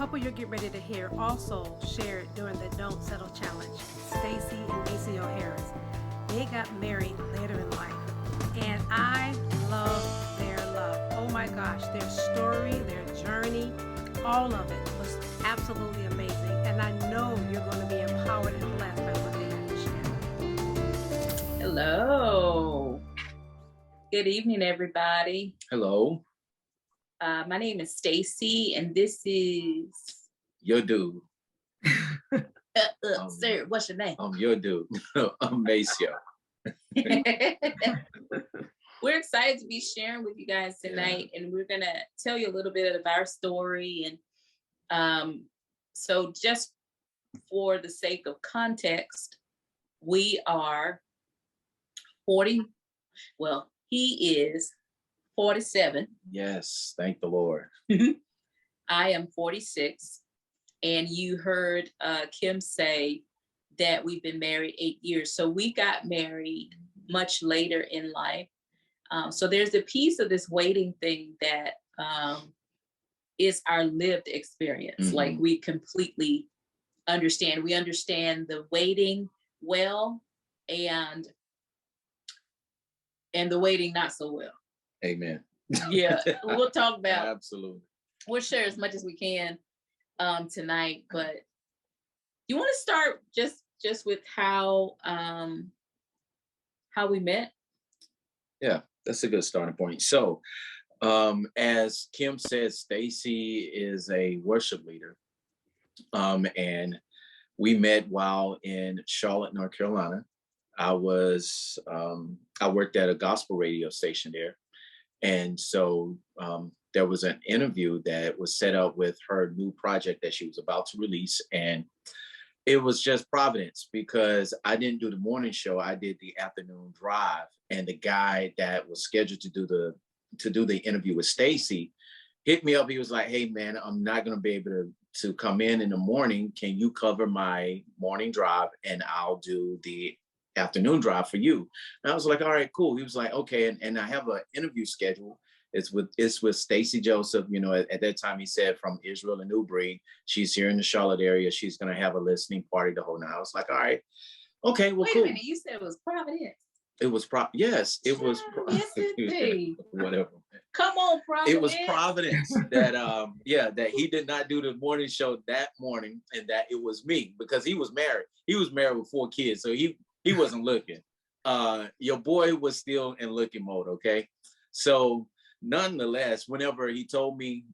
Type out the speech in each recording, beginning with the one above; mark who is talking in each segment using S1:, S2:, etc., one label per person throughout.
S1: couple you're getting ready to hear also shared during the Don't Settle Challenge, Stacy and Maceo Harris. They got married later in life, and I love their love. Oh my gosh, their story, their journey, all of it was absolutely amazing. And I know you're going to be empowered and blessed by what they have to share.
S2: Hello. Good evening, everybody.
S3: Hello.
S2: My name is Stacy, and this is
S3: Your dude.
S2: Sir, what's your name?
S3: I'm your dude. I'm Maceo.
S2: We're excited to be sharing with you guys tonight, and we're gonna tell you a little bit of our story. And so, just for the sake of context, we are 40. Well, he is 47.
S3: Yes, thank the Lord.
S2: I am 46. And you heard Kim say that we've been married 8 years. So we got married much later in life. So there's a piece of this waiting thing that is our lived experience.
S3: Mm-hmm.
S2: Like we completely understand. We understand the waiting well and the waiting not so well.
S3: Amen.
S2: Yeah, we'll talk about.
S3: Absolutely.
S2: We'll share as much as we can tonight, but you want to start just with how we met?
S3: Yeah, that's a good starting point. So, as Kim said, Stacy is a worship leader, and we met while in Charlotte, North Carolina. I worked at a gospel radio station there, and so there was an interview that was set up with her new project that she was about to release. And it was just providence because I didn't do the morning show. I did the afternoon drive. And the guy that was scheduled to do the interview with Stacy hit me up. He was like, "Hey man, I'm not going to be able to come in the morning. Can you cover my morning drive and I'll do the afternoon drive for you?" And I was like, "All right, cool." He was like, "Okay." And I have an interview schedule. It's with Stacy Joseph. You know, at that time he said from Israel and New Breed. She's here in the Charlotte area. She's going to have a listening party the whole night. I was like, "All right, okay, well, cool."
S2: Wait a minute, you said it was Providence.
S3: It was yes, it was
S2: Yes, indeed.
S3: Whatever.
S2: Come on, Providence.
S3: It was Providence that that he did not do the morning show that morning, and that it was me because he was married. He was married with 4 kids, so he wasn't looking. Your boy was still in looking mode. Okay, so nonetheless, whenever he told me,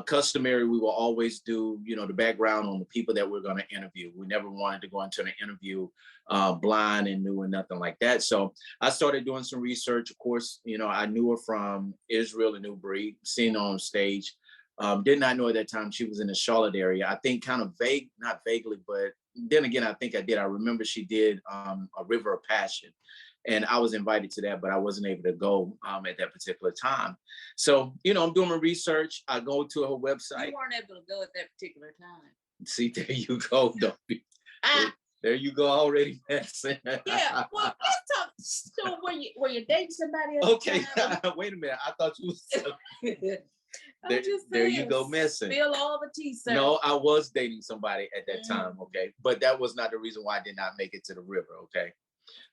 S3: customary, we will always do, the background on the people that we're going to interview. We never wanted to go into an interview blind and new and nothing like that. So I started doing some research. Of course, I knew her from Israel and New Breed, seen her on stage. Did not know at that time she was in the Charlotte area. I think kind of not vaguely, but then again, I think I did. I remember she did A River of Passion. And I was invited to that, but I wasn't able to go at that particular time. So, I'm doing my research. I go to her website.
S2: You weren't able to go at that particular time.
S3: See, there you go. There you go, already messing.
S2: Yeah, well, let's talk. So, were you dating somebody else?
S3: Okay, wait a minute. I thought you was. There you go, messing.
S2: Spill all the tea, sir.
S3: No, I was dating somebody at that time. Okay, but that was not the reason why I did not make it to the river. Okay,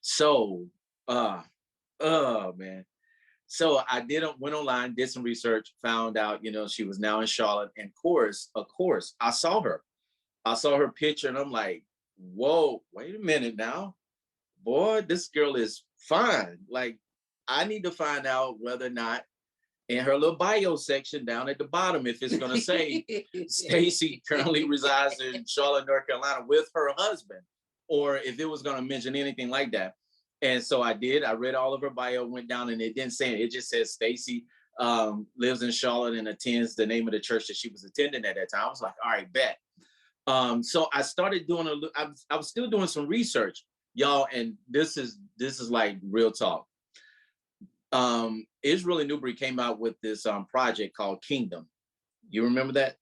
S3: so. Man. So I went online, did some research, found out, she was now in Charlotte. And of course, I saw her picture and I'm like, whoa, wait a minute now. Boy, this girl is fine. Like, I need to find out whether or not in her little bio section down at the bottom, if it's going to say Stacy currently resides in Charlotte, North Carolina with her husband, or if it was going to mention anything like that. And so I did. I read all of her bio, went down, and it didn't say it. It just says Stacy lives in Charlotte and attends the name of the church that she was attending at that time. I was like, all right, bet. So I started doing I was still doing some research, y'all, and this is like real talk. Israel and New Breed came out with this project called Kingdom. You remember that?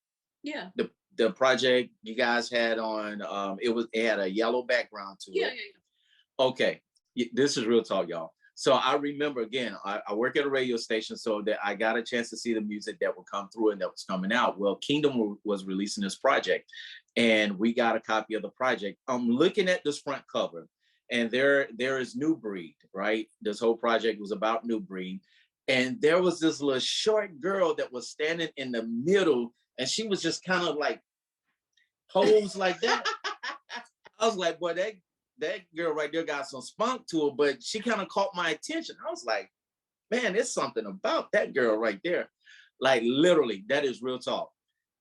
S2: Yeah.
S3: The project you guys had on it had a yellow background to it.
S2: Yeah.
S3: Okay. This is real talk, y'all. So I remember, again, I work at a radio station, so that I got a chance to see the music that would come through and that was coming out. Well, Kingdom was releasing this project, and we got a copy of the project. I'm looking at this front cover, and there is New Breed, right? This whole project was about New Breed. And there was this little short girl that was standing in the middle, and she was just kind of like posed like that. I was like, boy, that girl right there got some spunk to her, but she kind of caught my attention. I was like, man, there's something about that girl right there. Like literally, that is real talk.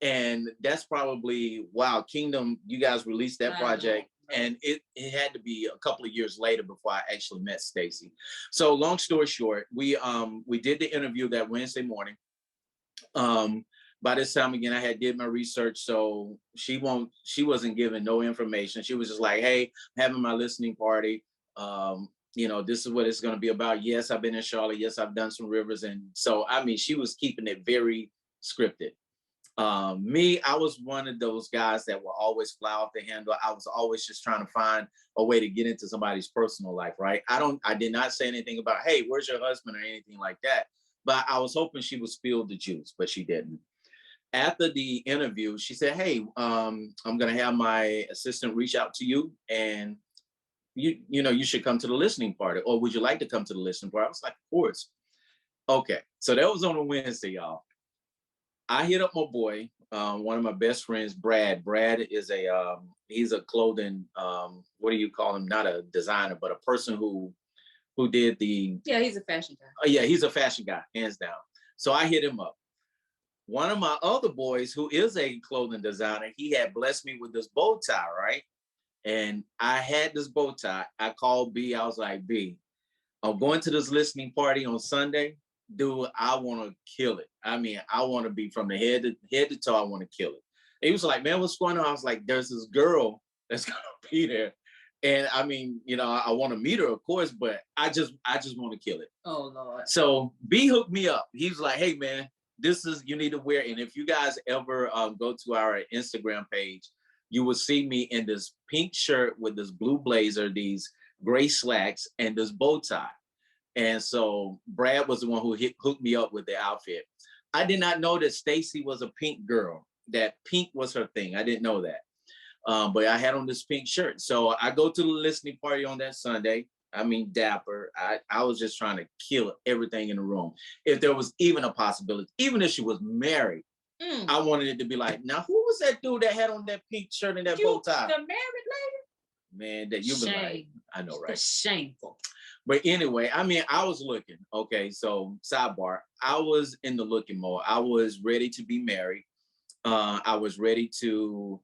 S3: And that's probably, wow, Kingdom, you guys released that project. And it had to be a couple of years later before I actually met Stacy. So long story short, we did the interview that Wednesday morning. By this time again, I had did my research, so she wasn't giving no information. She was just like, hey, I'm having my listening party. This is what it's going to be about. Yes, I've been in Charlotte. Yes, I've done some rivers. And so, I mean, she was keeping it very scripted. Me, I was one of those guys that will always fly off the handle. I was always just trying to find a way to get into somebody's personal life, right? I did not say anything about, hey, where's your husband or anything like that. But I was hoping she would spill the juice, but she didn't. After the interview, she said, hey, I'm going to have my assistant reach out to you, and you should come to the listening party, or would you like to come to the listening party? I was like, of course. Okay, so that was on a Wednesday, y'all. I hit up my boy, one of my best friends, Brad. Brad is he's a clothing, what do you call him? Not a designer, but a person who did the.
S2: Yeah, he's a fashion guy.
S3: Oh yeah, he's a fashion guy, hands down. So I hit him up. One of my other boys, who is a clothing designer, he had blessed me with this bow tie, right? And I had this bow tie. I called B. I was like, B, I'm going to this listening party on Sunday. Dude, I want to kill it. I mean, I want to be from the head to toe. I want to kill it. And he was like, man, what's going on? I was like, there's this girl that's going to be there. And I mean, I want to meet her, of course, but I just want to kill it.
S2: Oh, Lord.
S3: So B hooked me up. He was like, hey, man, you need to wear. And if you guys ever go to our Instagram page, you will see me in this pink shirt with this blue blazer, these gray slacks, and this bow tie. And so Brad was the one who hooked me up with the outfit. I did not know that Stacy was a pink girl, that pink was her thing. I didn't know that. But I had on this pink shirt. So I go to the listening party on that Sunday. I mean, dapper. I was just trying to kill everything in the room. If there was even a possibility, even if she was married, I wanted it to be like, now who was that dude that had on that pink shirt and that bow tie?
S2: The married lady?
S3: Man, that you be like, I know, right?
S2: Shameful.
S3: But anyway, I mean, I was looking. Okay, so sidebar, I was in the looking mode. I was ready to be married. I was ready to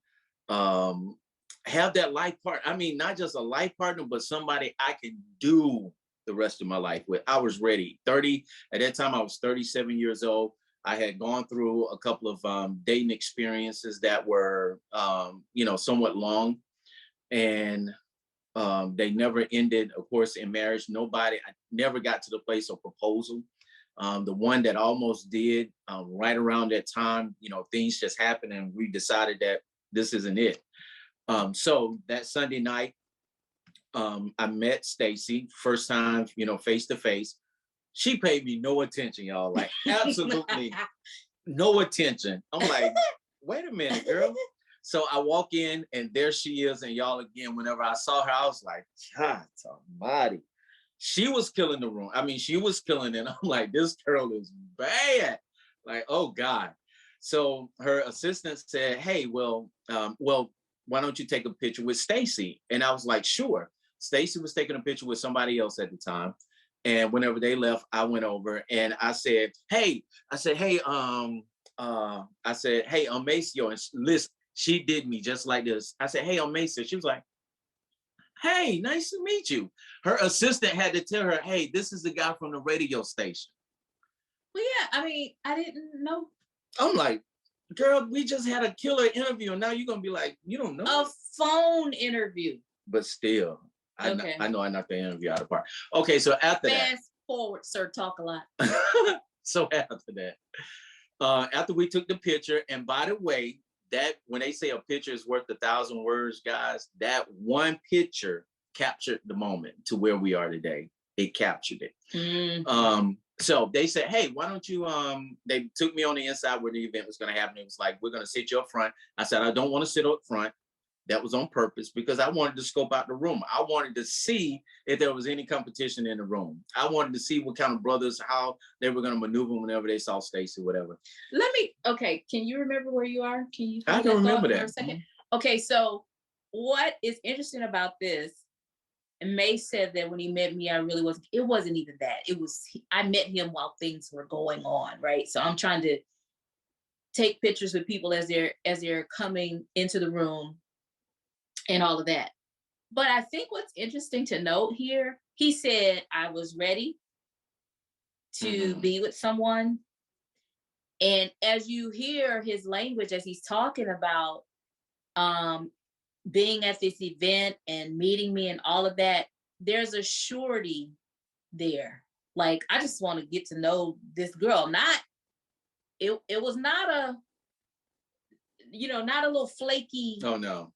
S3: have that life partner. I mean, not just a life partner, but somebody I can do the rest of my life with. I was ready. At that time, I was 37 years old. I had gone through a couple of dating experiences that were, somewhat long. And they never ended, of course, in marriage. I never got to the place of proposal. The one that almost did, right around that time, things just happened and we decided that this isn't it. So that Sunday night, I met Stacy, first time, face to face. She paid me no attention, y'all, like absolutely no attention. I'm like, wait a minute, girl. So I walk in and there she is. And y'all, again, whenever I saw her, I was like, God almighty. She was killing the room. I mean, she was killing it. I'm like, this girl is bad. Like, oh God. So her assistant said, hey, well, why don't you take a picture with Stacy? And I was like, sure. Stacy was taking a picture with somebody else at the time. And whenever they left, I went over and I said, hey, Maceo, and listen, she did me just like this. I said, hey, I'm Maceo. She was like, hey, nice to meet you. Her assistant had to tell her, hey, this is the guy from the radio station.
S2: Well, yeah, I mean, I didn't know.
S3: I'm like, girl, we just had a killer interview. And now you're going to be like, you don't know.
S2: A phone interview.
S3: But still,
S2: Okay.
S3: I know I knocked the interview out of the park. Okay, so after
S2: Fast forward, sir, talk a lot.
S3: So after that, after we took the picture, and by the way, that when they say a picture is worth 1,000 words, guys, that one picture captured the moment to where we are today. it captured it.
S2: Mm.
S3: So they said, hey, why don't you, they took me on the inside where the event was going to happen. It was like, we're going to sit you up front. I said, I don't want to sit up front. That was on purpose because I wanted to scope out the room. I wanted to see if there was any competition in the room. I wanted to see what kind of brothers, how they were going to maneuver whenever they saw Stacy, whatever.
S2: Okay, can you remember where you are? Can you
S3: I
S2: hold
S3: don't
S2: that
S3: remember
S2: thought
S3: that.
S2: for a second? Okay, so what is interesting about this, and May said that when he met me, it wasn't even that. I met him while things were going on, right? So I'm trying to take pictures with people as they're coming into the room and all of that. But I think what's interesting to note here, he said, I was ready to be with someone. And as you hear his language, as he's talking about being at this event and meeting me and all of that, there's a surety there. Like, I just want to get to know this girl. It was not a, not a little flaky
S3: Oh, no.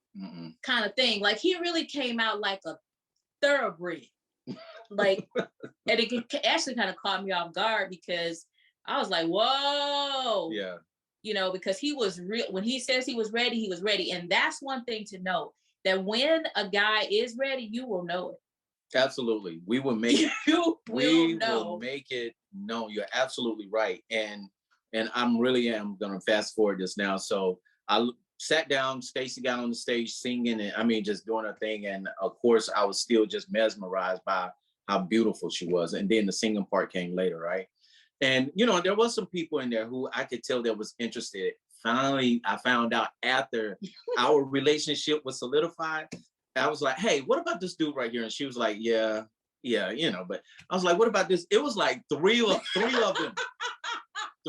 S2: kind of thing. Like, he really came out like a thoroughbred. Like, and it actually kind of caught me off guard because I was like, whoa.
S3: Yeah.
S2: Because he was real. When he says he was ready, he was ready. And that's one thing to know, that when a guy is ready, you will know it.
S3: Absolutely. We will make it. Will make it known. You're absolutely right. And I'm really am going to fast forward this now. So I sat down, Stacy got on the stage singing, and I mean, just doing her thing. And of course, I was still just mesmerized by how beautiful she was. And then the singing part came later, right? And, there was some people in there who I could tell that was interested. Finally, I found out after our relationship was solidified, I was like, hey, what about this dude right here? And she was like, yeah, but I was like, what about this? It was like three of them.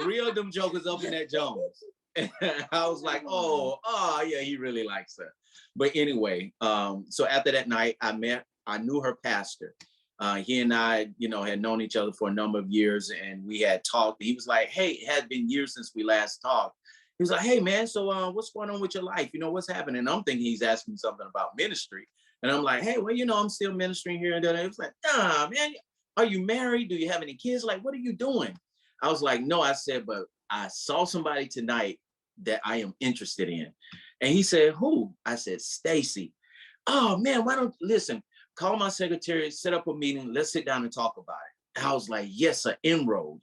S3: Three of them jokers up in that Jones. And I was like, oh, yeah, he really likes her. But anyway, so after that night, I knew her pastor. He and I, had known each other for a number of years, and we had talked. He was like, hey, it had been years since we last talked. He was like, hey, man, so what's going on with your life? What's happening? And I'm thinking he's asking something about ministry. And I'm like, hey, well, I'm still ministering here and there. He was like, nah, man, are you married? Do you have any kids? Like, what are you doing? I was like, no, I said, but I saw somebody tonight that I am interested in. And he said, who? I said, Stacy. Oh, man, why don't listen? Call my secretary, set up a meeting. Let's sit down and talk about it. And I was like, yes, an inroad.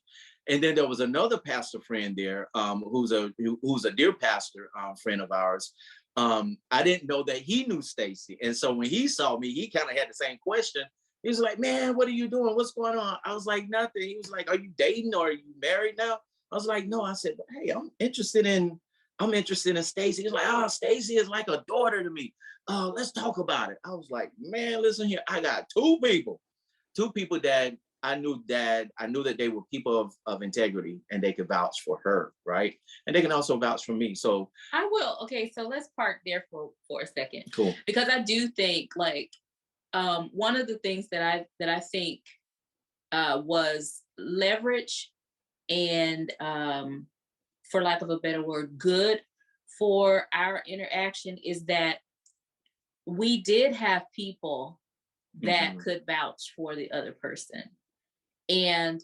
S3: And then there was another pastor friend there, who's a dear pastor friend of ours. I didn't know that he knew Stacy. And so when he saw me, he kind of had the same question. He was like, man, what are you doing? What's going on? I was like, nothing. He was like, are you dating or are you married now? I was like, no. I said, hey, I'm interested in Stacy. He's like, oh, Stacy is like a daughter to me. Let's talk about it. I was like, man, listen here. I got two people that I knew that they were people of integrity and they could vouch for her, right? And they can also vouch for me. So
S2: I will. Okay, so let's park there for a second.
S3: Cool.
S2: Because I do think one of the things that I think was leverage and for lack of a better word, good for our interaction is that we did have people that could vouch for the other person. And,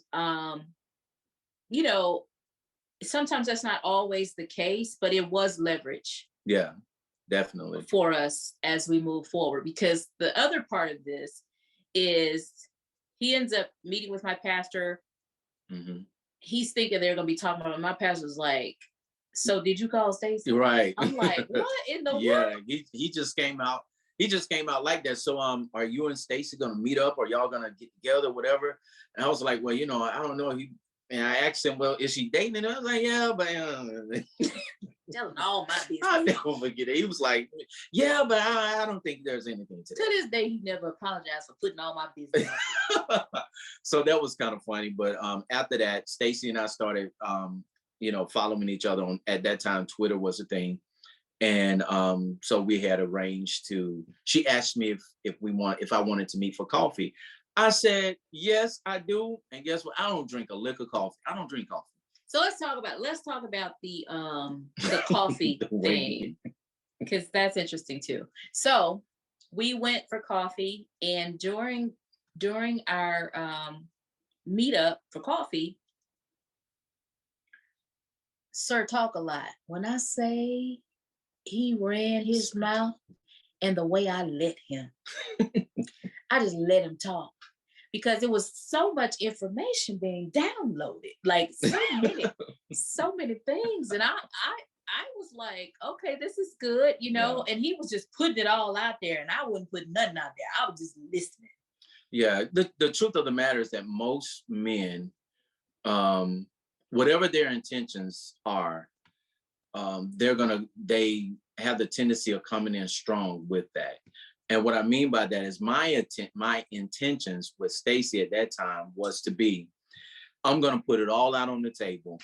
S2: sometimes that's not always the case, but it was leverage.
S3: Yeah, definitely.
S2: For us as we move forward, because the other part of this is he ends up meeting with my pastor. He's thinking they're going to be talking about it. My pastor's like, so did you call Stacy?
S3: Right.
S2: I'm like, what in the world?
S3: Yeah, he just came out. He just came out like that. So are you and Stacy gonna meet up or y'all gonna get together, whatever? And I was like, well, I don't know. And I asked him, well, is she dating? And I was like, yeah, but
S2: telling all my business.
S3: I'll never forget it. He was like, yeah, but I don't think there's anything to that.
S2: To this day, he never apologized for putting all my business out.
S3: So that was kind of funny. But after that, Stacy and I started following each other on, at that time, Twitter was a thing. And so we had arranged she asked me if I wanted to meet for coffee. I said, yes, I do. And guess what? I don't drink a lick of coffee. I don't drink coffee.
S2: So let's talk about the coffee thing, because that's interesting too. So we went for coffee, and during during our meetup for coffee, Sir talk a lot. When I say he ran his mouth, and the way I let him, I just let him talk because there was so much information being downloaded, like so many things, and I was like, okay, this is good, you know. And he was just putting it all out there, and I wasn't putting nothing out there. I was just listening.
S3: Yeah, the truth of the matter is that most men, whatever their intentions are, they have the tendency of coming in strong with that. And what I mean by that is my intentions with Stacy at that time was to be, I'm gonna put it all out on the table.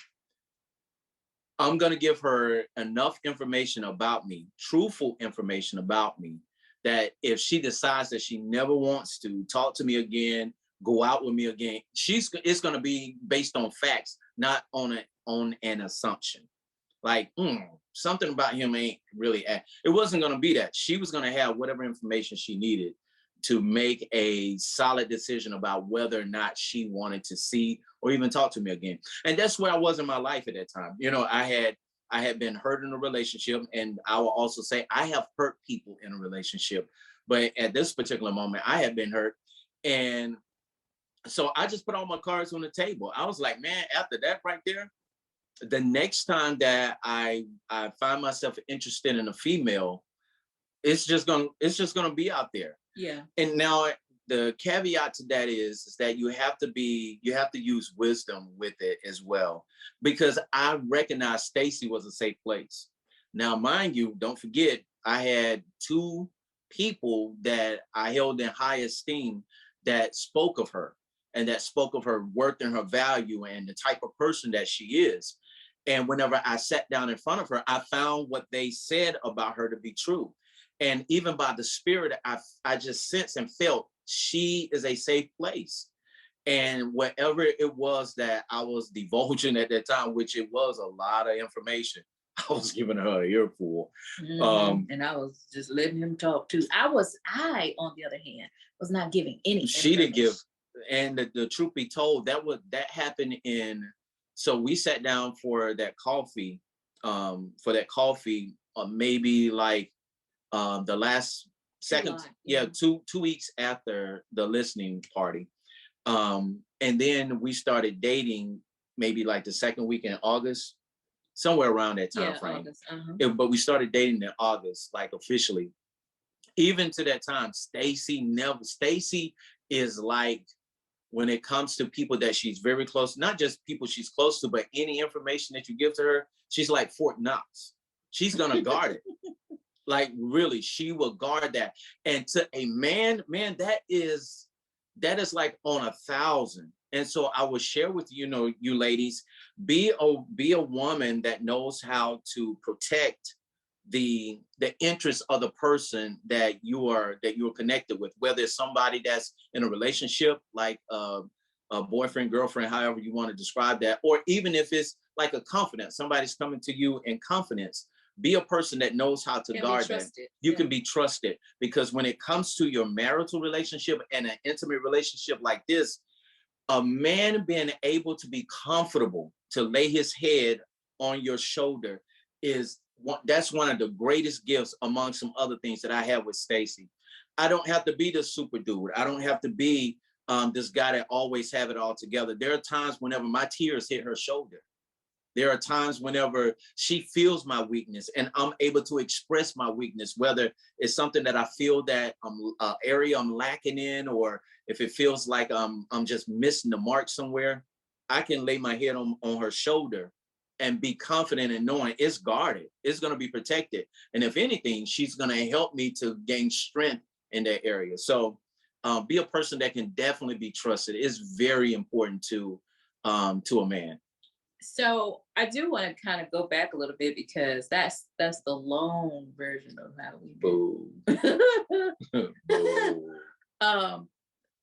S3: I'm gonna give her enough information about me, truthful information about me, that if she decides that she never wants to talk to me again, go out with me again, it's gonna be based on facts, not on an assumption. Like, something about him ain't really. It wasn't gonna be that. She was gonna have whatever information she needed to make a solid decision about whether or not she wanted to see or even talk to me again. And that's where I was in my life at that time. You know, I had been hurt in a relationship, and I will also say I have hurt people in a relationship. But at this particular moment, I had been hurt. And so I just put all my cards on the table. I was like, man, after that right there, the next time that I find myself interested in a female, it's just gonna be out there.
S2: Yeah.
S3: And now the caveat to that is that you have to use wisdom with it as well, because I recognize Stacy was a safe place. Now, mind you, don't forget, I had two people that I held in high esteem that spoke of her, and that spoke of her worth and her value and the type of person that she is. And whenever I sat down in front of her, I found what they said about her to be true. And even by the spirit, I just sensed and felt she is a safe place. And whatever it was that I was divulging at that time, which it was a lot of information, I was giving her an earful.
S2: And I was just letting him talk too. I, on the other hand, was not giving any.
S3: She didn't give. And the truth be told, that happened in. So we sat down for that coffee, maybe like the last second, July, 2 weeks after the listening party. And then we started dating maybe like the second week in August, somewhere around that time frame.
S2: August, uh-huh.
S3: But we started dating in August, like officially. Even to that time, Stacy is like, when it comes to people that she's very close, not just people she's close to, but any information that you give to her, she's like Fort Knox. She's gonna guard it. Like, really, she will guard that. And to a man, that is like on 1,000. And so I will share with you, you ladies, be a woman that knows how to protect the interests of the person that you're connected with, whether it's somebody that's in a relationship, like a boyfriend, girlfriend, however you want to describe that, or even if it's like a confidant, somebody's coming to you in confidence. Be a person that knows how to guard that. You can be trusted, because when it comes to your marital relationship and an intimate relationship like this, a man being able to be comfortable to lay his head on your shoulder that's one of the greatest gifts, among some other things that I have with Stacy. I don't have to be the super dude. I don't have to be this guy that always have it all together. There are times whenever my tears hit her shoulder. There are times whenever she feels my weakness and I'm able to express my weakness, whether it's something that I feel that area I'm lacking in, or if it feels like I'm just missing the mark somewhere. I can lay my head on her shoulder and be confident in knowing it's guarded. It's going to be protected. And if anything, she's going to help me to gain strength in that area. So be a person that can definitely be trusted. It's very important to a man.
S2: So I do want to kind of go back a little bit, because that's the long version of how we do. Boo.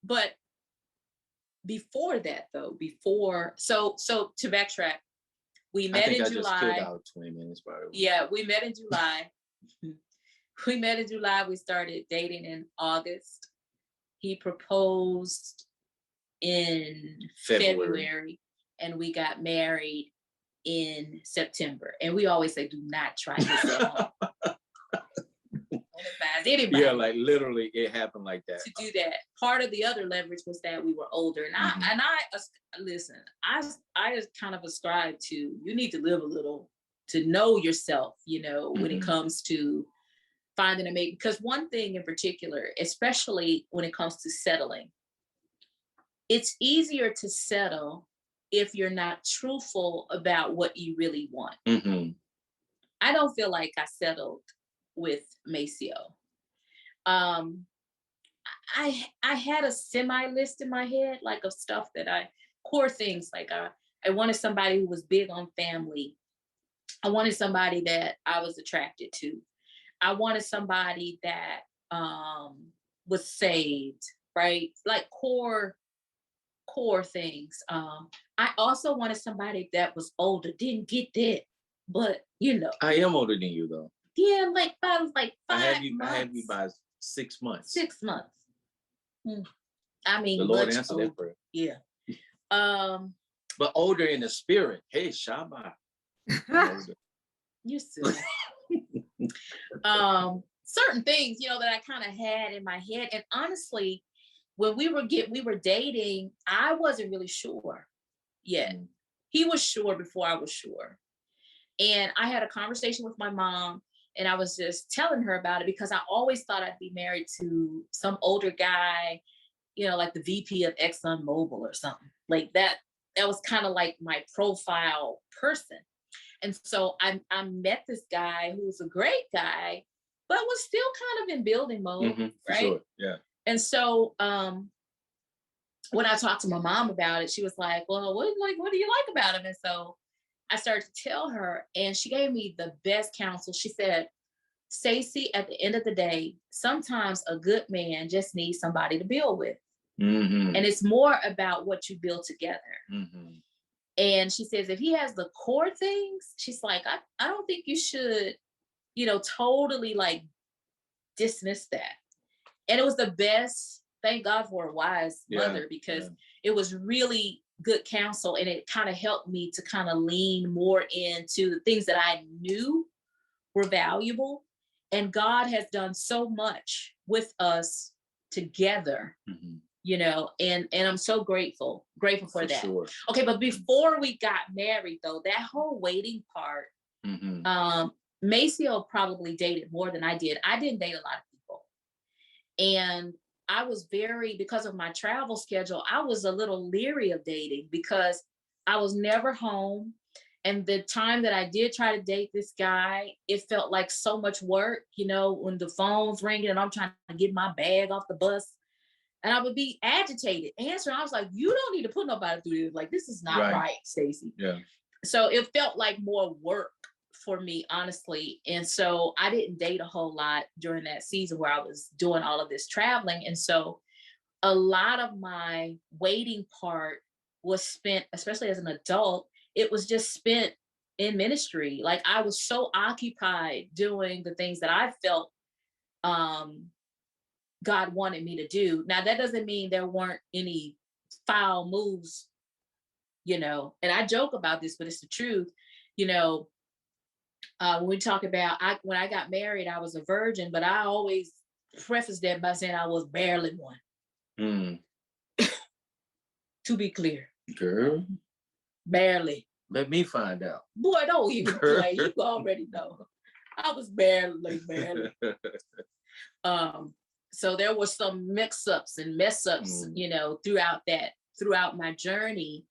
S2: But before that, though, so to backtrack, we met in July. Just killed out 20 minutes, probably. Yeah, we met in July. We started dating in August. He proposed in February, and we got married in September. And we always say, do not try this at home. Anybody
S3: yeah, like literally it happened like that.
S2: to do that. Part of the other leverage was that we were older. And I listen, I just kind of ascribe to, you need to live a little to know yourself, you know, when it comes to finding a mate. Because one thing in particular, especially when it comes to settling, it's easier to settle if you're not truthful about what you really want. I don't feel like I settled with Maceo. I had a semi list in my head, like of stuff that core things, like I wanted somebody who was big on family. I wanted somebody that I was attracted to. I wanted somebody that was saved, right? Like core things. I also wanted somebody that was older. Didn't get that, but you know.
S3: I am older than you though.
S2: Yeah, I was like 5 months.
S3: I have you by 6 months.
S2: 6 months. I mean,
S3: the Lord
S2: much
S3: answered
S2: older.
S3: that prayer.
S2: Yeah.
S3: But older in the spirit. Hey, Shabbat.
S2: You silly. Certain things, you know, that I kind of had in my head. And honestly, when we were dating, I wasn't really sure yet. He was sure before I was sure. And I had a conversation with my mom, and I was just telling her about it because I always thought I'd be married to some older guy, you know, like the VP of ExxonMobil or something like that. That was kind of like my profile person. And so I met this guy who was a great guy, but was still kind of in building mode, right?
S3: Sure. Yeah.
S2: And so when I talked to my mom about it, she was like, well, what do you like about him? And so I started to tell her, and she gave me the best counsel. She said, Stacey, at the end of the day, sometimes a good man just needs somebody to build with. And it's more about what you build together. And she says, if he has the core things, she's like, I don't think you should, you know, totally like dismiss that. And it was the best. Thank God for a wise mother, because it was really good counsel, and it kind of helped me to kind of lean more into the things that I knew were valuable. And God has done so much with us together, you know, and I'm so grateful for that. Sure. Okay, but before we got married though, that whole waiting part, Maceo probably dated more than I did. I didn't date a lot of people. And I was because of my travel schedule, I was a little leery of dating because I was never home. And the time that I did try to date this guy, it felt like so much work, you know, when the phone's ringing and I'm trying to get my bag off the bus. And I would be agitated answering. I was like, you don't need to put nobody through this. Like, this is not right, Stacey. Yeah. So it felt like more work for me, honestly. And so I didn't date a whole lot during that season where I was doing all of this traveling. And so a lot of my waiting part was spent, especially as an adult, it was just spent in ministry. Like I was so occupied doing the things that I felt God wanted me to do. Now, that doesn't mean there weren't any foul moves, you know, and I joke about this, but it's the truth. You know, when we talk about, when I got married, I was a virgin, but I always preface that by saying I was barely one. To be clear.
S3: Girl.
S2: Barely.
S3: Let me find out.
S2: Boy, don't even play. You already know. I was barely. So there were some mix-ups and mess-ups, you know, throughout my journey.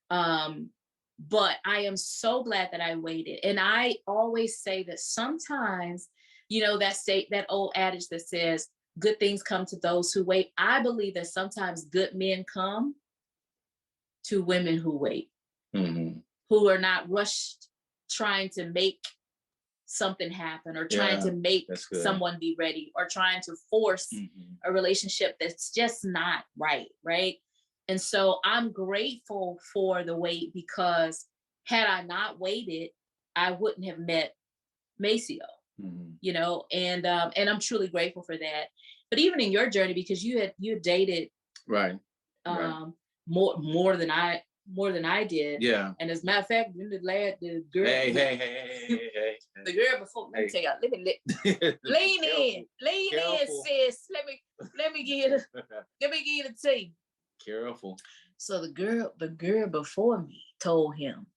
S2: But I am so glad that I waited. And I always say that sometimes, you know, that old adage that says, good things come to those who wait. I believe that sometimes good men come to women who wait, who are not rushed trying to make something happen or trying to make someone be ready or trying to force a relationship that's just not right? And so I'm grateful for the wait, because had I not waited, I wouldn't have met Maceo, you know, and I'm truly grateful for that. but even in your journey, because you had dated
S3: Right.
S2: more than I did.
S3: Yeah.
S2: And as a matter of fact, the girl,
S3: Hey.
S2: the girl before, let me tell y'all, lean in, sis. Let me give you the tea.
S3: Careful.
S2: So the girl before me told him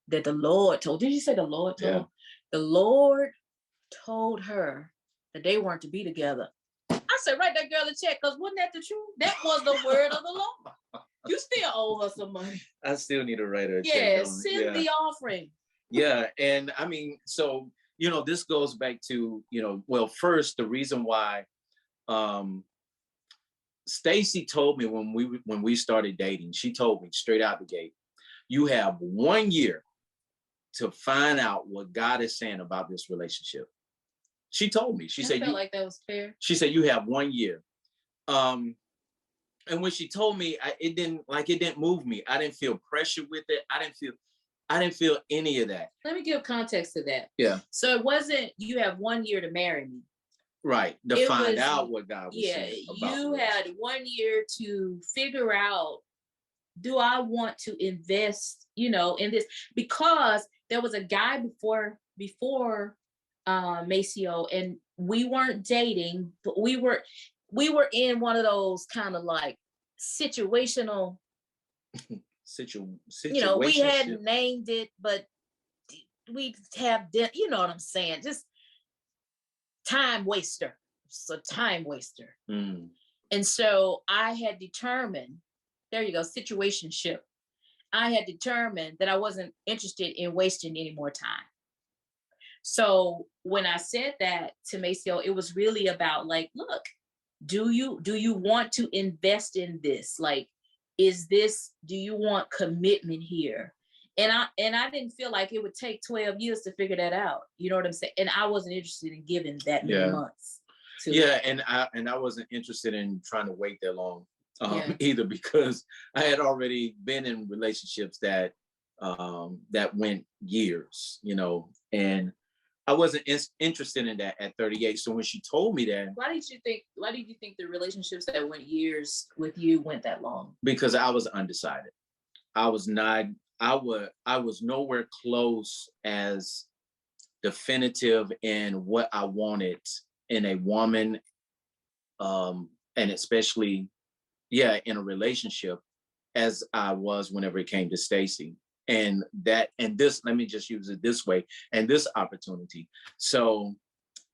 S2: that the Lord told. Did you say the Lord told?
S3: Yeah.
S2: The Lord told her that they weren't to be together. I said, write that girl a check, because wasn't that the truth? That was the word of the Lord. You still owe her some money.
S3: I still need to write her a check.
S2: Yeah, send the offering.
S3: Yeah, and I mean, so this goes back to well, first, the reason why Stacy told me when we started dating, she told me straight out the gate, you have 1 year to find out what God is saying about this relationship. She told me. She said,
S2: I felt like that was fair.
S3: She said, you have 1 year. And when she told me, it didn't move me. I didn't feel pressure with it. I didn't feel any of that.
S2: Let me give context to that.
S3: Yeah.
S2: So it wasn't, you have 1 year to marry me.
S3: Right. To find out what God was saying about
S2: you had 1 year to figure out, do I want to invest, in this? Because there was a guy before Maceo, and we weren't dating, but we were in one of those kind of like situational we hadn't named it, but we have, you know what I'm saying, just time waster. It's a time waster. And so I had determined, there you go, situationship. I had determined that I wasn't interested in wasting any more time. So when I said that to Maceo, it was really about like, look, do you want to invest in this? Like, do you want commitment here? And I didn't feel like it would take 12 years to figure that out. You know what I'm saying? And I wasn't interested in giving that many months.
S3: And I wasn't interested in trying to wait that long either, because I had already been in relationships that went years, and I wasn't interested in that at 38. So when she told me that,
S2: why did you think the relationships that went years with you went that long?
S3: Because I was undecided. I was nowhere close as definitive in what I wanted in a woman, and especially, in a relationship, as I was whenever it came to Stacy. And this, let me just use it this way, and this opportunity. So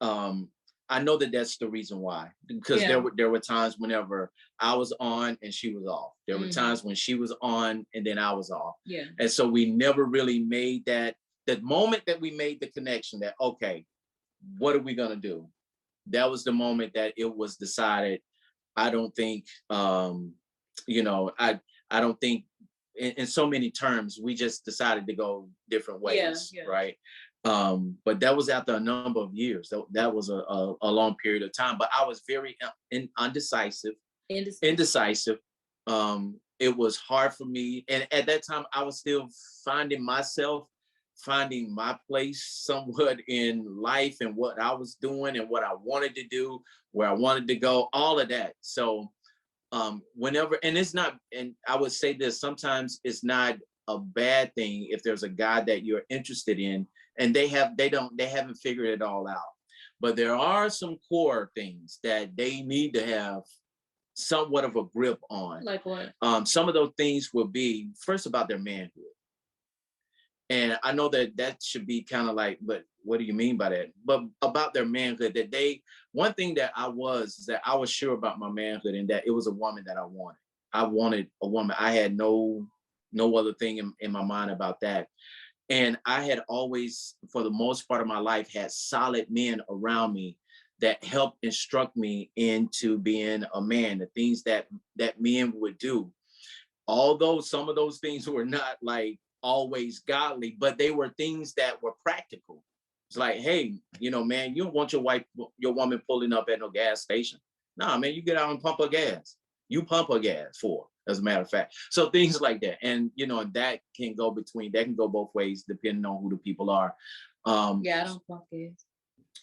S3: I know that that's the reason why, because there were times whenever I was on and she was off. There were times when she was on and then I was off.
S2: Yeah.
S3: And so we never really made that. The moment that we made the connection that, okay, what are we gonna do? That was the moment that it was decided. I don't think, I don't think, in so many terms, we just decided to go different ways, right? But that was after a number of years. That was a long period of time. But I was very indecisive. Indecisive. It was hard for me, and at that time, I was still finding my place somewhat in life, and what I was doing, and what I wanted to do, where I wanted to go, all of that. So whenever, and it's not, and I would say this, sometimes it's not a bad thing if there's a guy that you're interested in and they haven't figured it all out. But there are some core things that they need to have somewhat of a grip on.
S2: Like what?
S3: Some of those things will be, first, about their manhood. And I know that should be kind of like, but what do you mean by that? But about their manhood, one thing that I was sure about my manhood, and that it was a woman that I wanted. I wanted a woman. I had no other thing in my mind about that. And I had always, for the most part of my life, had solid men around me that helped instruct me into being a man, the things that men would do. Although some of those things were not like always godly, but they were things that were practical. It's like, hey, man, you don't want your woman pulling up at no gas station. Nah, man, you get out and pump her gas. You pump her gas for her, as a matter of fact. So things like that. And, that can go both ways, depending on who the people are.
S2: I don't pump gas.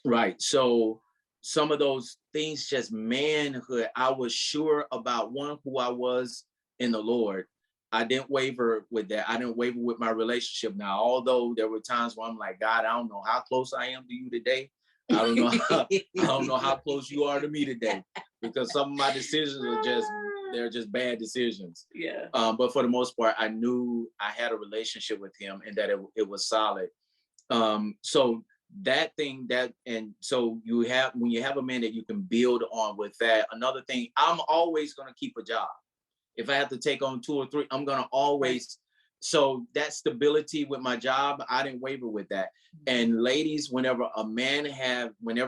S3: Right. So some of those things, just manhood, I was sure about who I was in the Lord. I didn't waver with that. I didn't waver with my relationship. Now, although there were times where I'm like, God, I don't know how close I am to you today. I don't know I don't know how close you are to me today, because some of my decisions are they're just bad decisions.
S2: Yeah.
S3: But for the most part, I knew I had a relationship with him and that it was solid. So that thing and so when you have a man that you can build on with that. Another thing, I'm always going to keep a job. If I have to take on 2 or 3, I'm going to always. So that stability with my job, I didn't waver with that. And ladies, whenever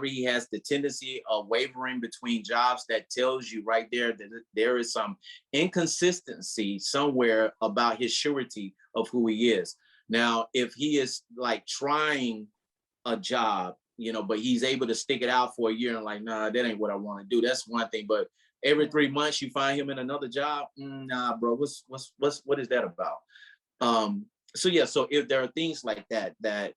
S3: he has the tendency of wavering between jobs, that tells you right there that there is some inconsistency somewhere about his surety of who he is. Now, if he is like trying a job, but he's able to stick it out for a year and like, nah, that ain't what I want to do. That's one thing. But every 3 months you find him in another job, nah, bro, what is that about? So if there are things like that that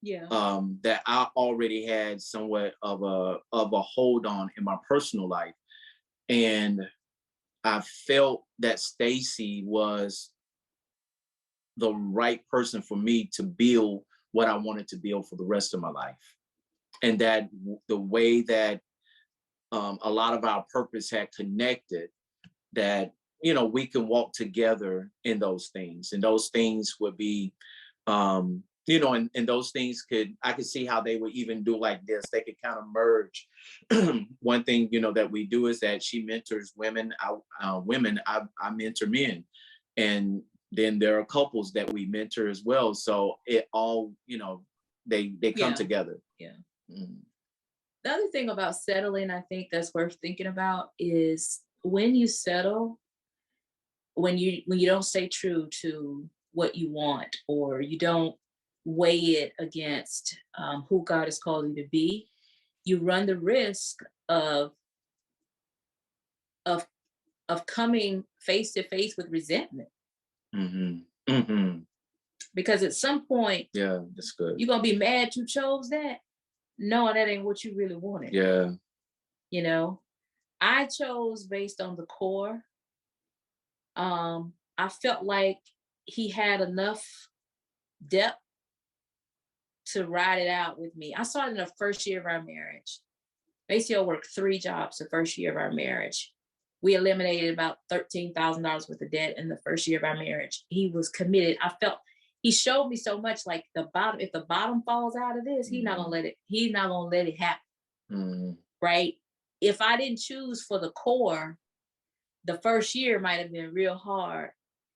S3: I already had somewhat of a hold on in my personal life, and I felt that Stacy was the right person for me to build what I wanted to build for the rest of my life. And that the way that a lot of our purpose had connected, that, we can walk together in those things. And those things would be, and those things I could see how they would even do like this. They could kind of merge. One thing, that we do is that she mentors women. I mentor men. And then there are couples that we mentor as well. So it all, they come together.
S2: Yeah. Mm-hmm. The other thing about settling, I think that's worth thinking about, is when you settle, when you don't stay true to what you want, or you don't weigh it against who God has called you to be, you run the risk of coming face to face with resentment.
S3: Mm-hmm. Mm-hmm.
S2: Because at some point,
S3: that's good.
S2: You're gonna be mad you chose that. No, that ain't what you really wanted.
S3: Yeah.
S2: I chose based on the core. I felt like he had enough depth to ride it out with me. I started in the first year of our marriage. Maceo worked 3 jobs the first year of our marriage. We eliminated about $13,000 worth of debt in the first year of our marriage. He was committed. I felt he showed me so much, like if the bottom falls out of this, he's not gonna let it happen. Mm-hmm. Right? If I didn't choose for the core, the first year might have been real hard.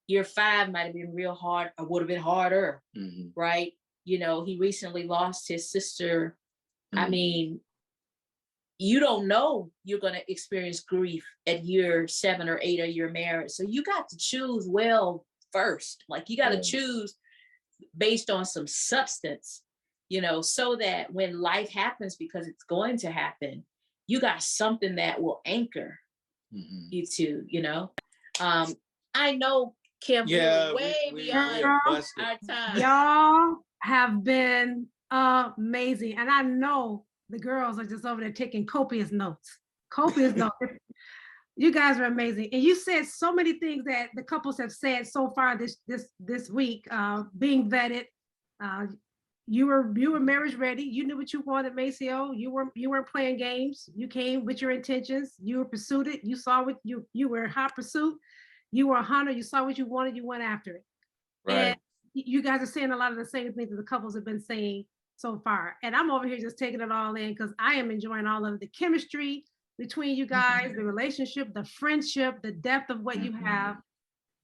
S2: Year 5 might have been real hard, or would have been harder. Mm-hmm. Right? He recently lost his sister. Mm-hmm. I mean, you don't know you're going to experience grief at year 7 or 8 of your marriage. So you got to choose well first. Like, you got to choose based on some substance, so that when life happens, because it's going to happen, you got something that will anchor you two, I know, Kim, we're way beyond our time.
S1: Y'all have been amazing. And I know the girls are just over there taking copious notes. You guys are amazing. And you said so many things that the couples have said so far this week, being vetted. You were marriage ready. You knew what you wanted, Maceo. You weren't playing games. You came with your intentions. You were pursued it. You saw what you were in hot pursuit. You were a hunter. You saw what you wanted. You went after it. Right. And you guys are saying a lot of the same things that the couples have been saying so far. And I'm over here just taking it all in, because I am enjoying all of the chemistry between you guys, the relationship, the friendship, the depth of what you have.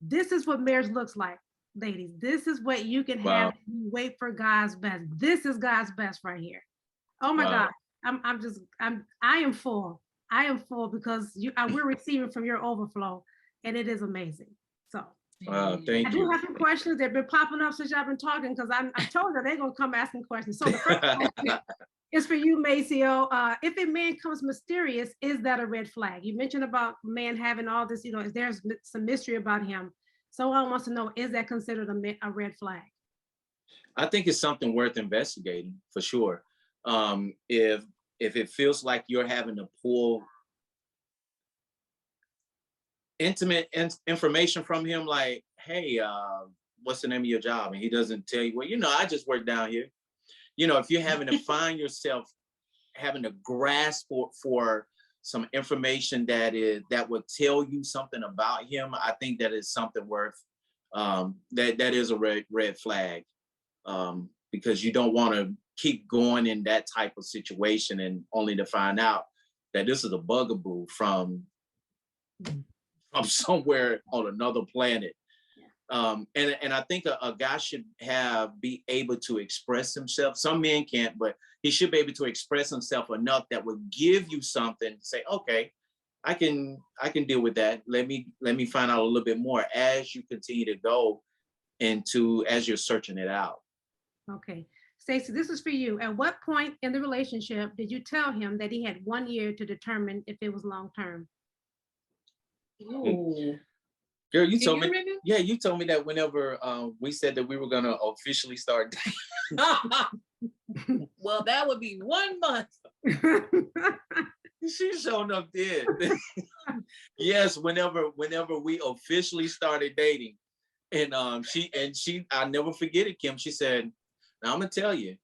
S1: This is what marriage looks like, ladies. This is what you can have. You wait for God's best. This is God's best right here. Oh my God. I am full. I am full because we're receiving from your overflow, and it is amazing. So
S3: thank you.
S1: I do have some questions that have been popping up since y'all been talking, because I told her they're gonna come asking questions. So the first question is for you, Maceo. If a man comes mysterious, is that a red flag? You mentioned about man having all this, is there's some mystery about him. Someone wants to know, is that considered a red flag?
S3: I think it's something worth investigating for sure. If if it feels like you're having to pull intimate information from him, like, hey, what's the name of your job? And he doesn't tell you, well, I just work down here. If you're having to find yourself having to grasp for some information that would tell you something about him, I think that is something worth that is a red flag, because you don't want to keep going in that type of situation and only to find out that this is a bugaboo from somewhere on another planet. And I think a guy should be able to express himself. Some men can't, but he should be able to express himself enough that would give you something to say, okay, I can deal with that. Let me find out a little bit more as you continue to go as you're searching it out.
S1: Okay. Stacey, this is for you. At what point in the relationship did you tell him that he had 1 year to determine if it was long-term?
S2: Ooh.
S3: Girl, you told me.
S2: Remember?
S3: Yeah, you told me that whenever we said that we were gonna officially start dating.
S2: Well, that would be 1 month.
S3: She showing up did. Yes, whenever we officially started dating, and I'll never forget it, Kim. She said, "Now I'm gonna tell you,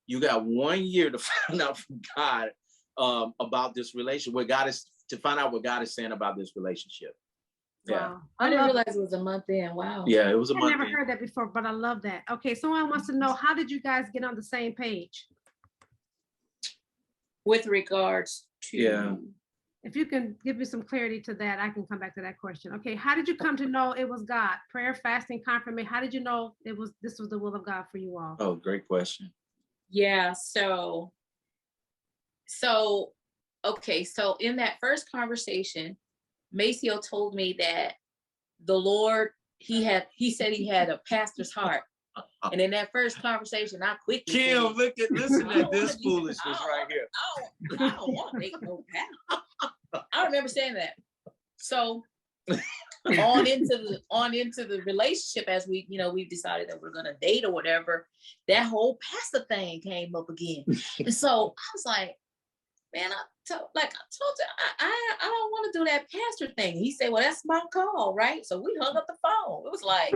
S3: you got 1 year to find out from God about this relationship. To find out what God is saying about this relationship." Yeah.
S1: Wow.
S2: I didn't realize it was a month in. Wow.
S3: Yeah, it was a month.
S1: I never heard that before, but I love that. Okay, someone wants to know, how did you guys get on the same page?
S2: With regards to,
S3: Yeah.
S1: If you can give me some clarity to that, I can come back to that question. Okay, how did you come to know it was God? Prayer, fasting, confirmation. How did you know this was the will of God for you all?
S3: Oh, great question.
S2: Yeah, so okay, so in that first conversation, Maceo told me that the Lord, he said he had a pastor's heart. And in that first conversation, I quickly
S3: Kim,
S2: said,
S3: listen to this foolishness right here.
S2: I don't want to make no pastor. I remember saying that. So on into the relationship, as we've decided that we're gonna date or whatever, that whole pastor thing came up again. And so I was like, man, I told you, I don't want to do that pastor thing. He said, well, that's my call, right? So we hung up the phone. It was like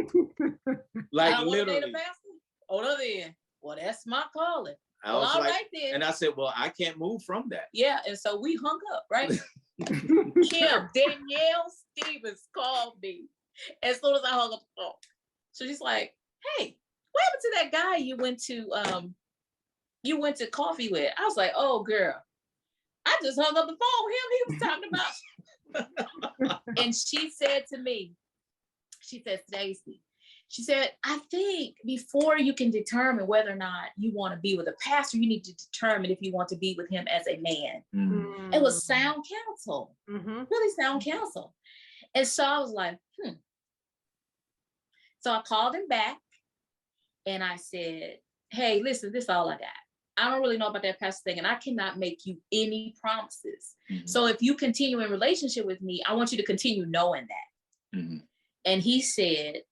S3: like
S2: I don't
S3: literally.
S2: want to date a pastor. On the other end, well, that's my calling.
S3: I was
S2: all
S3: like,
S2: right then.
S3: And I said, well, I can't move from that.
S2: Yeah, and so we hung up, right? Kim, Danielle Stevens called me as soon as I hung up the phone. So she's like, hey, what happened to that guy you went to coffee with? I was like, oh girl, I just hung up the phone with him. He was talking about. And she said to me, she said, Stacey, she said, I think before you can determine whether or not you want to be with a pastor, you need to determine if you want to be with him as a man.
S3: Mm.
S2: It was sound counsel, really sound counsel. And so I was like, So I called him back and I said, hey, listen, this is all I got. I don't really know about that pastor thing, and I cannot make you any promises. Mm-hmm. So if you continue in relationship with me, I want you to continue knowing that. Mm-hmm. And he said,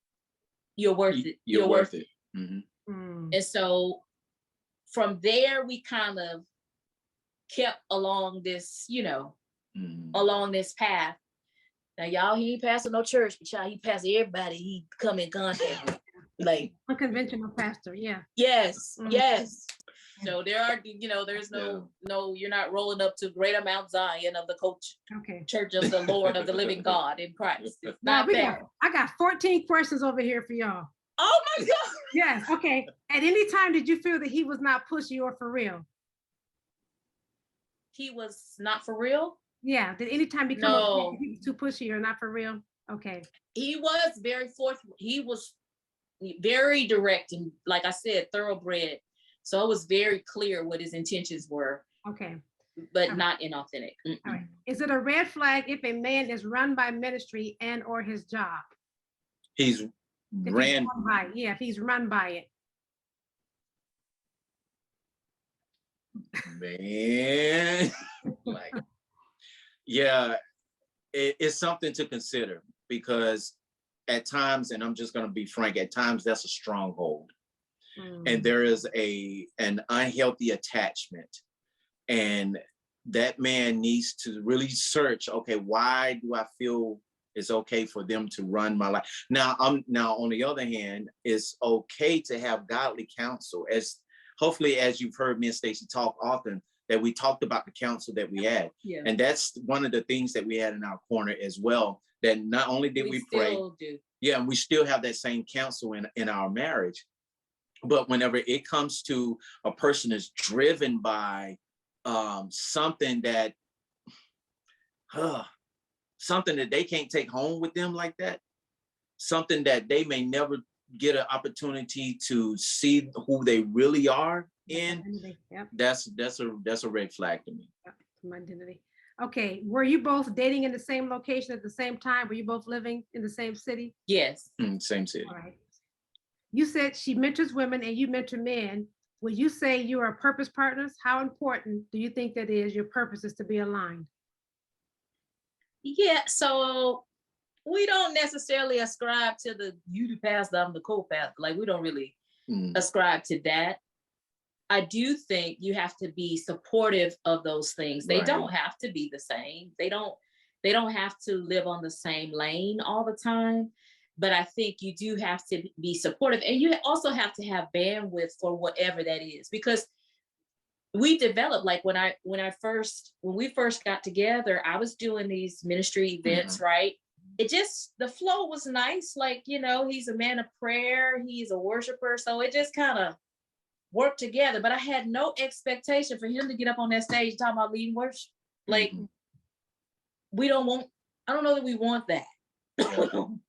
S2: you're worth it. You're worth it. Mm-hmm. And so from there, we kind of kept along this, along this path. Now, y'all, he ain't pastor no church, but y'all, he pastor everybody he come in contact with. Like
S1: unconventional pastor, yeah.
S2: Yes, yes. So there are, there's no, you're not rolling up to Greater Mount Zion of the Church of the Lord of the Living God in Christ. It's not that.
S1: I got 14 questions over here for y'all.
S2: Oh my God.
S1: Yes. Okay. At any time, did you feel that he was not pushy or for real?
S2: He was not for real?
S1: Yeah. Did any time become
S2: no.
S1: He was too pushy or not for real? Okay.
S2: He was very forthright. He was very direct and, like I said, thoroughbred. So it was very clear what his intentions were.
S1: Okay.
S2: But not inauthentic.
S1: All right. Is it a red flag if a man is run by ministry and or his job?
S3: If he's run by it. Man. It's something to consider, because at times, and I'm just going to be frank, at times that's a stronghold. And there is an unhealthy attachment And that man needs to really search, okay, why do I feel it's okay for them to run my life? Now, on the other hand, it's okay to have godly counsel. As hopefully, as you've heard me and Stacey talk often, that we talked about the counsel that we had.
S2: Yeah.
S3: And that's one of the things that we had in our corner as well, that not only did we pray,
S2: do.
S3: yeah, and we still have that same counsel in our marriage. But whenever it comes to a person is driven by something that something that they can't take home with them like that, something that they may never get an opportunity to see who they really are in,
S1: Yep.
S3: that's a red flag to me.
S1: Yep. Some identity. Okay, were you both dating in the same location at the same time? Were you both living in the same city?
S2: Yes.
S3: Same city.
S1: All right. You said she mentors women and you mentor men. Would you say you are purpose partners? How important do you think that is, your purposes to be aligned?
S2: Yeah, so we don't necessarily ascribe to the you the pastor, I'm the co-pastor. Like we don't really ascribe to that. I do think you have to be supportive of those things. They don't have to be the same. They don't have to live on the same lane all the time. But I think you do have to be supportive, and you also have to have bandwidth for whatever that is, because we developed, like when we first got together, I was doing these ministry events, right? It just, the flow was nice. Like, you know, he's a man of prayer, he's a worshiper. So it just kind of worked together, but I had no expectation for him to get up on that stage talking about leading worship. Like, I don't know that we want that,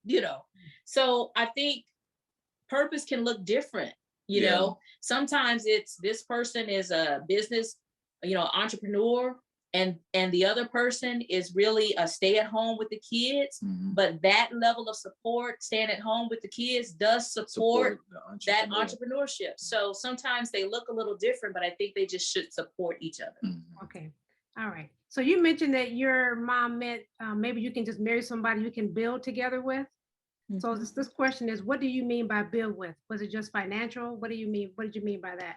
S2: you know? So I think purpose can look different. You know, sometimes it's this person is a business, you know, entrepreneur, and the other person is really a stay at home with the kids. But that level of support, staying at home with the kids, does support that entrepreneurship. So sometimes they look a little different, but I think they just should support each other.
S1: Okay. All right. So you mentioned that your mom meant maybe you can just marry somebody you can build together with. So this question is, what do you mean by build with? Was it just financial? What do you mean? What did you mean by that?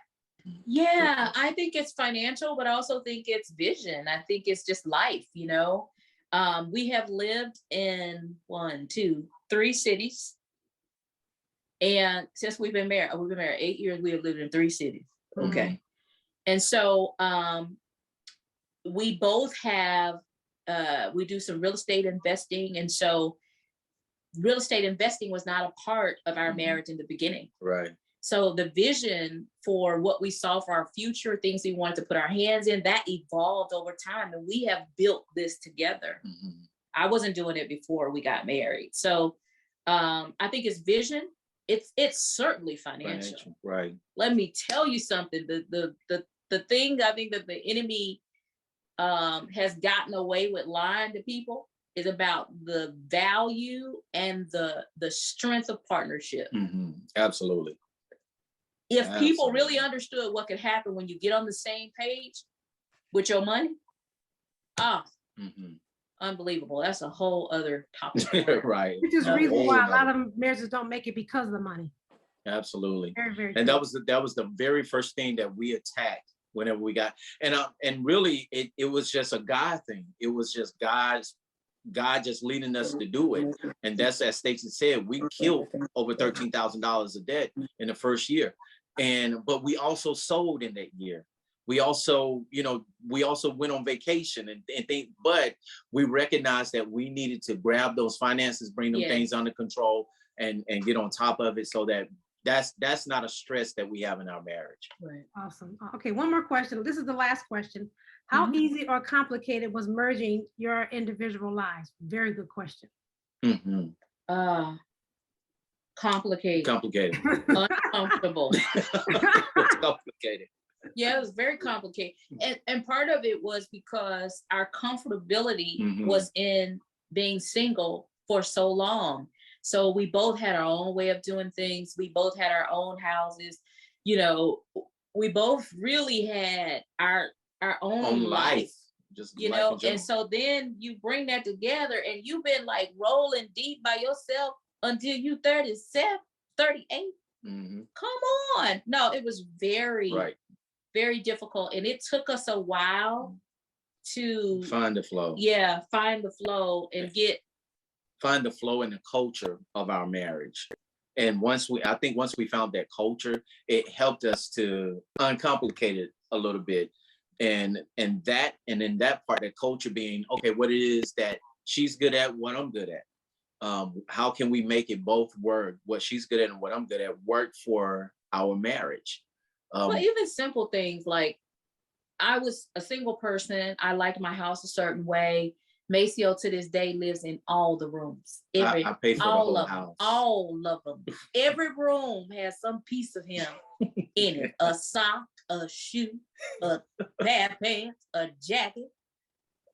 S2: Yeah, I think it's financial, but I also think it's vision. I think it's just life, you know. We have lived in 3 cities. And since we've been married 8 years, we have lived in 3 cities. Okay. And so we both have, we do some real estate investing. And so real estate investing was not a part of our marriage in the beginning.
S3: Right.
S2: So the vision for what we saw for our future, things we wanted to put our hands in, that evolved over time. And we have built this together. I wasn't doing it before we got married. So I think it's vision. It's certainly financial.
S3: Right.
S2: Let me tell you something. The thing I think that the enemy has gotten away with lying to people is about the value and the strength of partnership.
S3: Absolutely.
S2: If people really understood what could happen when you get on the same page with your money, unbelievable. That's a whole other topic.
S3: Right.
S1: Which is the reason why a lot of marriages don't make it, because of the money.
S3: Absolutely.
S1: Very, very
S3: and
S1: true.
S3: that was the very first thing that we attacked whenever we got, and really it was just a God thing. It was just God just leading us to do it. And that's, as Stacey said, we killed over $13,000 of debt in the first year. But we also sold in that year. We also, went on vacation and think, but we recognized that we needed to grab those finances, bring them things under control, and get on top of it, so that that's not a stress that we have in our marriage.
S2: Right.
S1: Awesome. Okay, one more question. This is the last question. How easy or complicated was merging your individual lives? Very good question.
S2: Complicated. Uncomfortable.
S3: It's complicated.
S2: Yeah, it was very complicated. And part of it was because our comfortability was in being single for so long. So we both had our own way of doing things. We both had our own houses. You know, we both really had our own life.
S3: Just
S2: and so then you bring that together, and you've been like rolling deep by yourself until you 37, 38. Come on. No, it was very, very difficult. And it took us a while to
S3: Find the flow.
S2: yeah, find the flow and
S3: Find the flow in the culture of our marriage. And I think once we found that culture, it helped us to uncomplicate it a little bit. And in that part, that culture being, okay, what it is that she's good at, what I'm good at. How can we make it both work? What she's good at and what I'm good at work for our marriage.
S2: well, even simple things like I was a single person. I liked my house a certain way. Maceo to this day lives in all the rooms.
S3: I pay for the
S2: all
S3: whole
S2: of
S3: house.
S2: All of them. Every room has some piece of him in it. A sock, a shoe, a pair of pants, a jacket.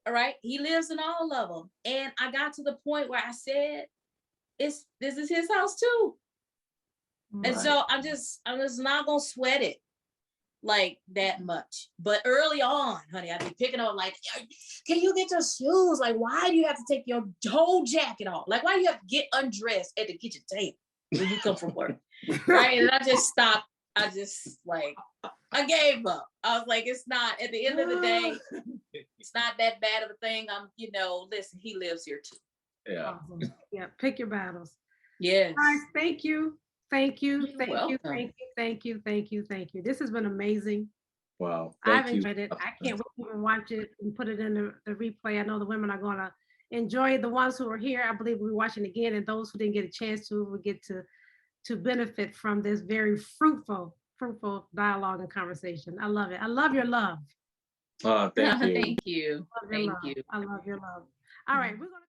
S2: All right. He lives in all of them. And I got to the point where I said, this is his house too. And so I'm just not gonna sweat it like that much. But early on, honey, I'd be picking up like, can you get your shoes? Like, why do you have to take your whole jacket off? Like, why do you have to get undressed at the kitchen table when you come from work? Right? And I just stopped. I gave up. I was like, it's not, at the end of the day, it's not that bad of a thing. Listen, he lives here too.
S3: Yeah.
S1: Awesome. Yeah, pick your battles.
S2: Yes.
S1: Guys, thank you. Thank you.
S2: You're
S1: Thank you.
S2: welcome.
S1: Thank you. Thank you. Thank you. Thank you. This has been amazing.
S3: Wow.
S1: I've
S3: Thank you.
S1: enjoyed it. I can't wait to watch it and put it in the replay. I know the women are going to enjoy it. The ones who are here, I believe we're watching again, and those who didn't get a chance to will get to benefit from this very fruitful dialogue and conversation. I love it. I love your love.
S3: Thank you.
S2: Thank you.
S1: I love your love. I love your love. All right, we're going to